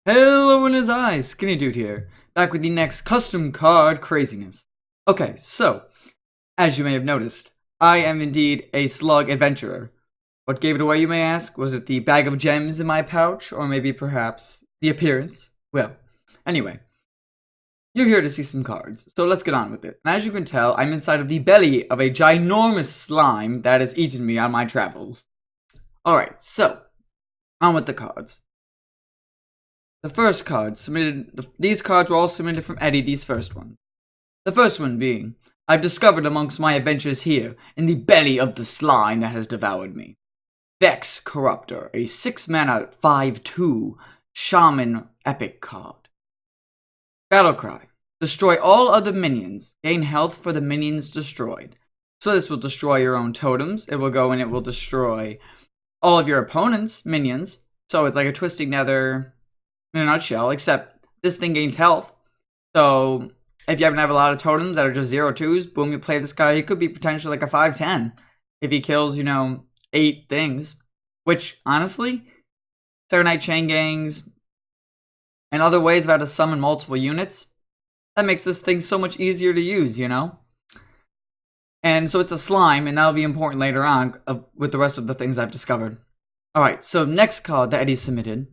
Hello in his eyes, SkinnyDude here, back with the next custom card craziness. Okay, so, as you may have noticed, I am indeed a slug adventurer. What gave it away, you may ask? Was it the bag of gems in my pouch, or maybe perhaps the appearance? Well, anyway, you're here to see some cards, so let's get on with it. And as you can tell, I'm inside of the belly of a ginormous slime that has eaten me on my travels. Alright, so, on with the cards. The first card submitted, these cards were all submitted from Eddie, these first ones. The first one being, I've discovered amongst my adventures here, in the belly of the slime that has devoured me. Vex Corruptor, a 6-mana 5/2 Shaman epic card. Battlecry, destroy all other minions, gain health for the minions destroyed. So this will destroy your own totems, it will go and it will destroy all of your opponent's minions. So it's like a Twisting Nether in a nutshell, except this thing gains health. So if you happen to have a lot of totems that are just 0/2s, boom, you play this guy. He could be potentially like a 5/10 if he kills, 8 things. Which, honestly, Serenite Chain Gangs and other ways of how to summon multiple units, that makes this thing so much easier to use, And so it's a slime, and that'll be important later on with the rest of the things I've discovered. Alright, so next card that Eddie submitted.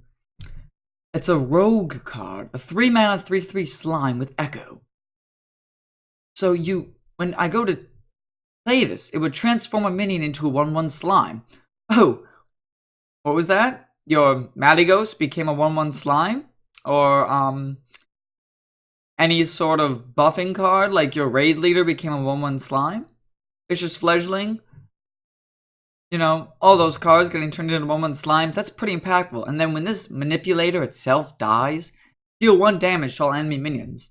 It's a rogue card, a 3-mana 3/3 slime with echo. So when I go to play this, it would transform a minion into a 1/1 slime. Oh, what was that? Your Maligos became a 1/1 slime? Or, any sort of buffing card, like your raid leader became a 1/1 slime? Vicious Fledgling? All those cards getting turned into 1/1 slimes, that's pretty impactful. And then when this manipulator itself dies, deal 1 damage to all enemy minions.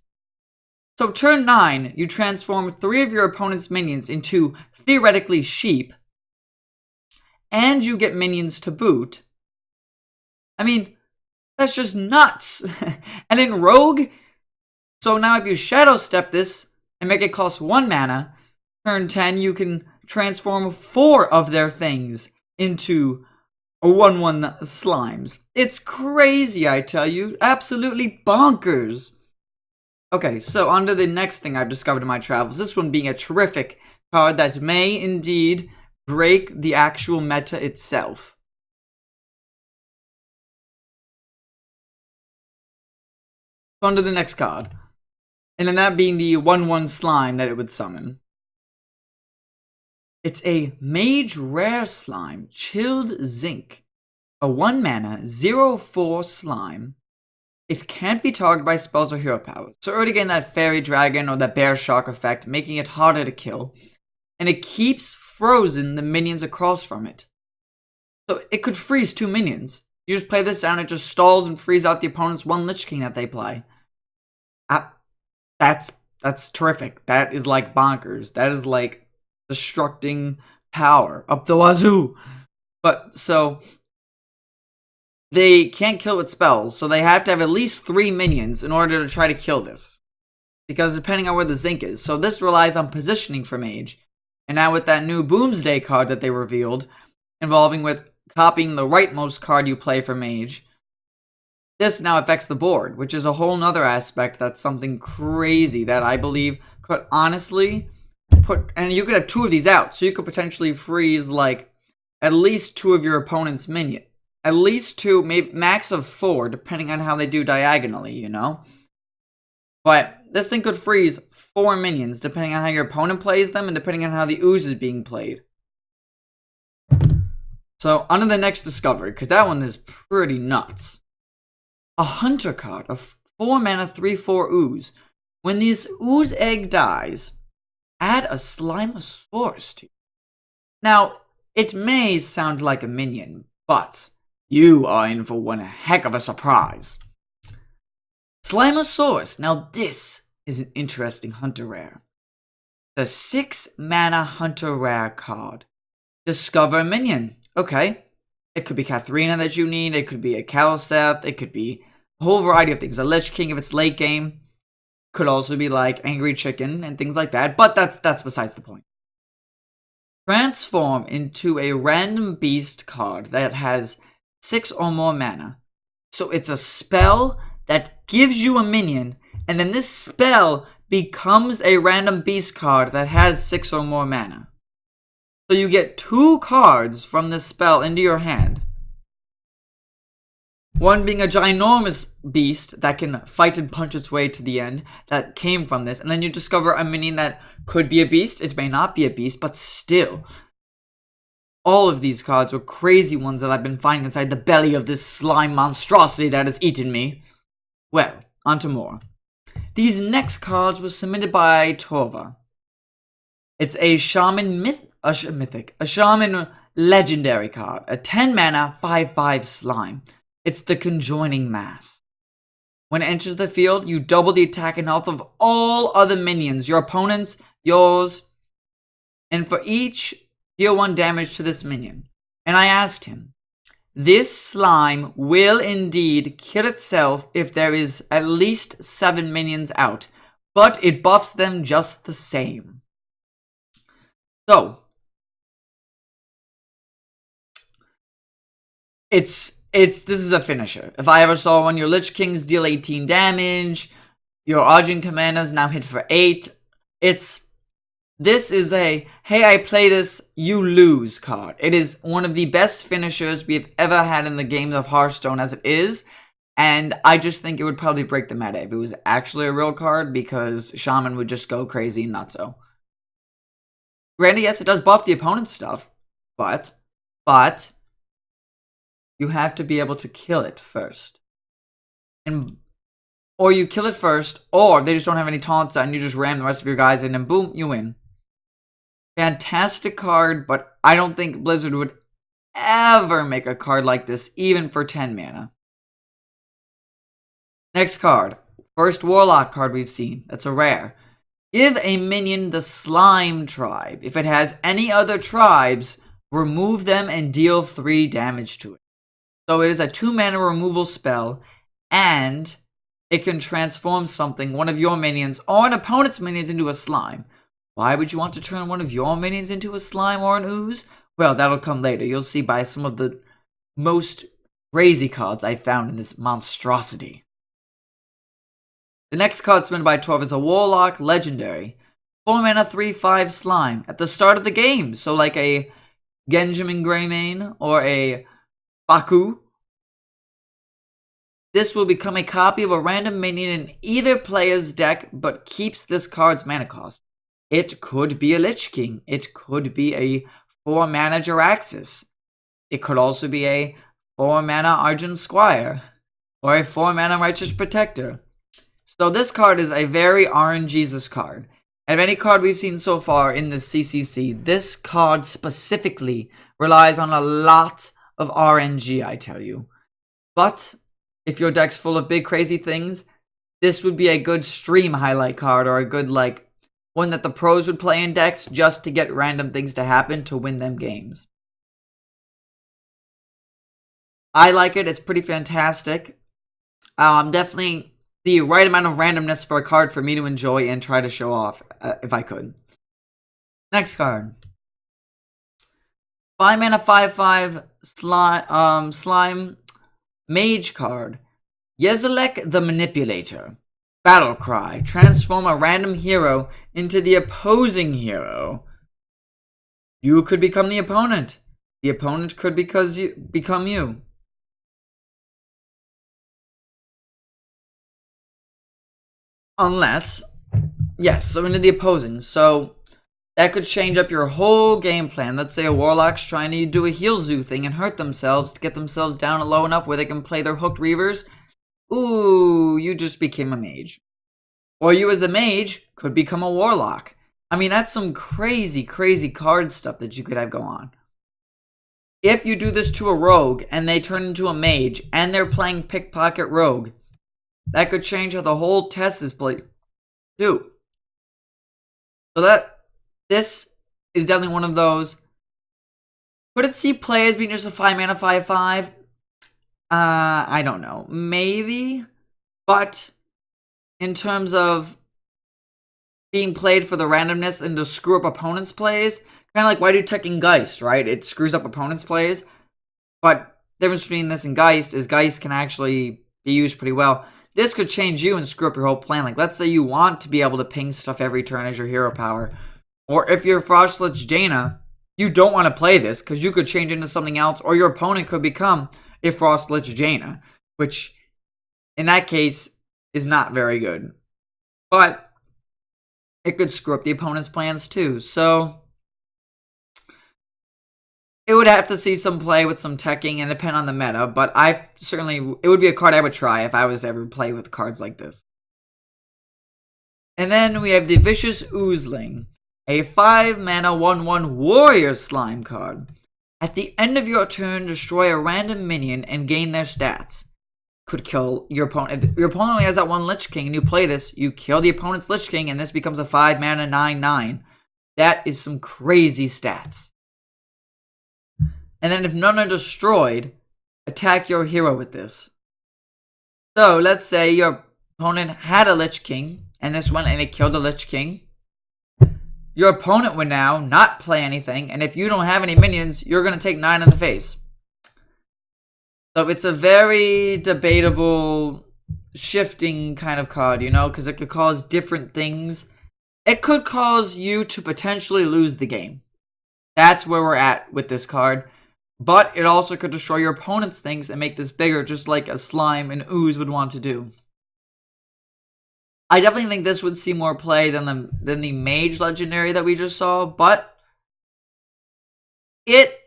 So turn 9, you transform 3 of your opponent's minions into, theoretically, sheep. And you get minions to boot. I mean, that's just nuts. And in Rogue, so now if you Shadow Step this and make it cost 1 mana, turn 10, you can transform 4 of their things into 1/1 slimes. It's crazy, I tell you. Absolutely bonkers. Okay, so on to the next thing I've discovered in my travels. This one being a terrific card that may indeed break the actual meta itself. On to the next card. And then that being the 1/1 slime that it would summon. It's a Mage Rare Slime, Chilled Zinc. A 1-mana 0/4 slime. It can't be targeted by spells or hero powers. So already getting that Fairy Dragon or that Bear Shark effect, making it harder to kill. And it keeps frozen the minions across from it. So it could freeze 2 minions. You just play this down, it just stalls and frees out the opponent's 1 Lich King that they play. That's terrific. That is like bonkers. That is like destructing power up the wazoo. But so they can't kill with spells, so they have to have at least 3 minions in order to try to kill this, because depending on where the Zinc is. So this relies on positioning for Mage. And now with that new Boomsday card that they revealed, involving with copying the rightmost card you play for Mage, this now affects the board, which is a whole nother aspect that's something crazy that I believe could honestly and you could have 2 of these out, so you could potentially freeze like at least 2 of your opponent's minions. At least 2, maybe max of 4, depending on how they do diagonally, But this thing could freeze 4 minions, depending on how your opponent plays them, and depending on how the Ooze is being played. So, on to the next discovery, because that one is pretty nuts. A Hunter card, a 4-mana 3/4 Ooze. When this Ooze egg dies, add a Slimeosaurus to it. Now, it may sound like a minion, but you are in for one heck of a surprise. Slimeosaurus. Now this is an interesting Hunter Rare. The 6-mana Hunter Rare card. Discover a minion. Okay. It could be Katharina that you need. It could be a Kaliseth. It could be a whole variety of things. A Lich King if it's late game. Could also be like Angry Chicken and things like that. But that's besides the point. Transform into a random beast card that has 6 or more mana. So it's a spell that gives you a minion, and then this spell becomes a random beast card that has 6 or more mana. So you get 2 cards from this spell into your hand. One being a ginormous beast that can fight and punch its way to the end that came from this. And then you discover a minion that could be a beast. It may not be a beast, but still. All of these cards were crazy ones that I've been finding inside the belly of this slime monstrosity that has eaten me. Well, on to more. These next cards were submitted by Torva. It's a Shaman Myth, a Shaman Legendary card. A 10 mana 5/5 slime. It's the Conjoining Mass. When it enters the field, you double the attack and health of all other minions, your opponents, yours, and for each, deal 1 damage to this minion. And I asked him, this slime will indeed kill itself if there is at least 7 minions out, but it buffs them just the same. So, this is a finisher. If I ever saw one, your Lich Kings deal 18 damage, your Argent Commanders now hit for 8. This is a, hey, I play this, you lose card. It is one of the best finishers we've ever had in the game of Hearthstone as it is, and I just think it would probably break the meta if it was actually a real card, because Shaman would just go crazy and not so. Granted, yes, it does buff the opponent's stuff, but you have to be able to kill it first. Or you kill it first, or they just don't have any taunts and you just ram the rest of your guys in and boom, you win. Fantastic card, but I don't think Blizzard would ever make a card like this, even for 10 mana. Next card. First Warlock card we've seen. That's a rare. Give a minion the Slime tribe. If it has any other tribes, remove them and deal 3 damage to it. So it is a 2 mana removal spell, and it can transform something, one of your minions, or an opponent's minions, into a slime. Why would you want to turn one of your minions into a slime or an ooze? Well, that'll come later. You'll see by some of the most crazy cards I found in this monstrosity. The next card submitted by 12 is a Warlock Legendary. 4 mana 3/5 slime at the start of the game. So like a Genjamin Greymane or a Baku. This will become a copy of a random minion in either player's deck, but keeps this card's mana cost. It could be a Lich King. It could be a 4 mana Jaraxxus. It could also be a 4 mana Argent Squire. Or a 4 mana Righteous Protector. So this card is a very RNGesus card. And of any card we've seen so far in this CCC, this card specifically relies on a lot of RNG, I tell you. But if your deck's full of big crazy things, this would be a good stream highlight card, or a good one that the pros would play in decks just to get random things to happen to win them games. I like it. It's pretty fantastic. Definitely the right amount of randomness for a card for me to enjoy and try to show off if I could. Next card. 5 mana 5/5 slime mage card. Yezalek the Manipulator. Battle Cry. Transform a random hero into the opposing hero. You could become the opponent. The opponent could become you. Unless, yes, so into the opposing. So that could change up your whole game plan. Let's say a Warlock's trying to do a heal zoo thing and hurt themselves to get themselves down low enough where they can play their Hooked Reavers. Ooh, you just became a mage. Or you as the mage could become a Warlock. I mean, that's some crazy, crazy card stuff that you could have go on. If you do this to a rogue and they turn into a mage and they're playing Pickpocket Rogue, that could change how the whole test is played too. So this is definitely one of those. Could it see play as being just a 5 mana 5/5? I don't know. Maybe. But in terms of being played for the randomness and to screw up opponents' plays, kind of like why do Tekken Geist, right? It screws up opponents' plays. But difference between this and Geist is Geist can actually be used pretty well. This could change you and screw up your whole plan. Like, let's say you want to be able to ping stuff every turn as your hero power. Or if you're Frostlich Jaina, you don't want to play this because you could change into something else, or your opponent could become a Frostlich Jaina, which in that case is not very good. But it could screw up the opponent's plans too. So it would have to see some play with some teching and depend on the meta, but it would be a card I would try if I was to ever play with cards like this. And then we have the Vicious Oozling, a 5-mana 1/1 warrior slime card. At the end of your turn, destroy a random minion and gain their stats. Could kill your opponent. If your opponent only has that one Lich King and you play this, you kill the opponent's Lich King and this becomes a 5-mana 9/9. That is some crazy stats. And then if none are destroyed, attack your hero with this. So let's say your opponent had a Lich King and this went and it killed the Lich King. Your opponent would now not play anything, and if you don't have any minions, you're going to take 9 in the face. So it's a very debatable, shifting kind of card, you know, because it could cause different things. It could cause you to potentially lose the game. That's where we're at with this card. But it also could destroy your opponent's things and make this bigger, just like a slime and ooze would want to do. I definitely think this would see more play than the Mage Legendary that we just saw, but it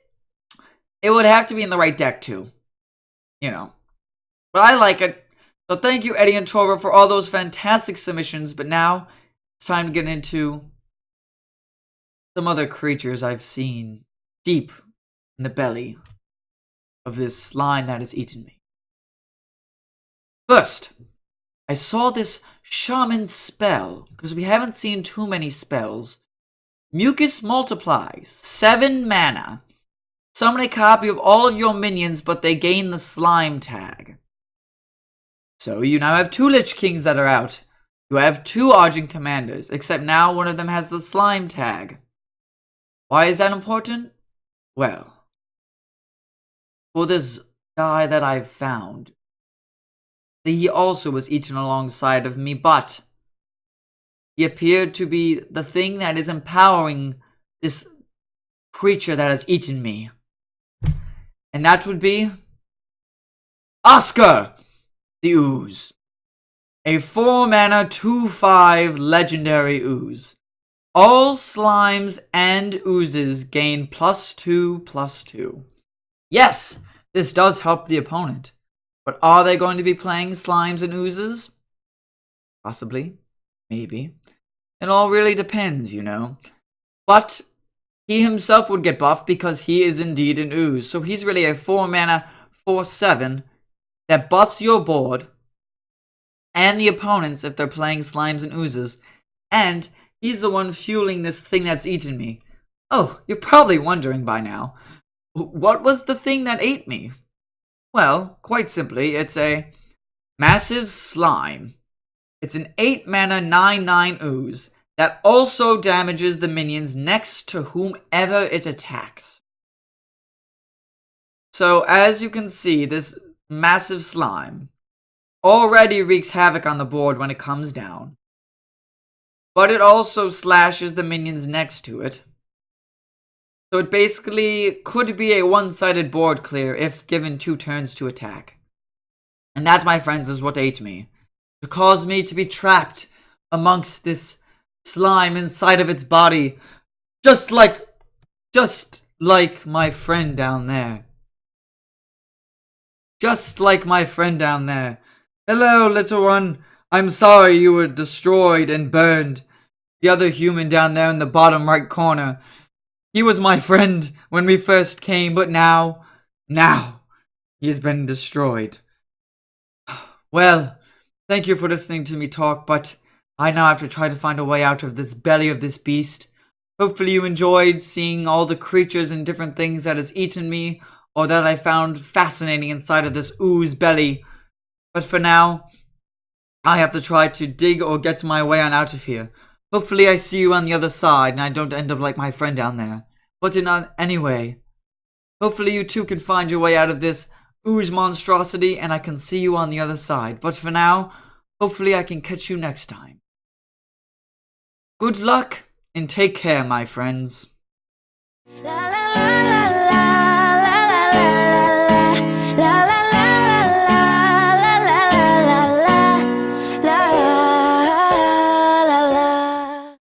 would have to be in the right deck too, you know. But I like it. So thank you, Eddie and Torva, for all those fantastic submissions. But now it's time to get into some other creatures I've seen deep in the belly of this slime that has eaten me. First, I saw this Shaman spell, because we haven't seen too many spells. Mucus Multiply, 7 mana. Summon a copy of all of your minions, but they gain the slime tag. So you now have 2 Lich Kings that are out. You have 2 Argent Commanders, except now one of them has the slime tag. Why is that important? Well, for this guy that I've found, he also was eaten alongside of me, but he appeared to be the thing that is empowering this creature that has eaten me. And that would be Oscar the Ooze. A 4-mana 2/5 legendary ooze. All slimes and oozes gain +2/+2. Yes, this does help the opponent. But are they going to be playing slimes and oozes? Possibly. Maybe. It all really depends, you know. But he himself would get buffed because he is indeed an ooze. So he's really a 4-mana 4/7 that buffs your board and the opponents if they're playing slimes and oozes. And he's the one fueling this thing that's eaten me. Oh, you're probably wondering by now, what was the thing that ate me? Well, quite simply, it's a massive slime. It's an 8-mana 9/9 ooze that also damages the minions next to whomever it attacks. So, as you can see, this massive slime already wreaks havoc on the board when it comes down. But it also slashes the minions next to it. So it basically could be a one-sided board clear if given 2 turns to attack. And that, my friends, is what ate me. To cause me to be trapped amongst this slime inside of its body. Just like my friend down there. Just like my friend down there. Hello, little one. I'm sorry you were destroyed and burned. The other human down there in the bottom right corner. He was my friend when we first came, but now he has been destroyed. Well, thank you for listening to me talk, but I now have to try to find a way out of this belly of this beast. Hopefully you enjoyed seeing all the creatures and different things that has eaten me, or that I found fascinating inside of this ooze belly. But for now, I have to try to dig or get my way on out of here. Hopefully I see you on the other side and I don't end up like my friend down there. But anyway, hopefully you too can find your way out of this ooze monstrosity, and I can see you on the other side. But for now, hopefully I can catch you next time. Good luck, and take care, my friends. La, la, la, la.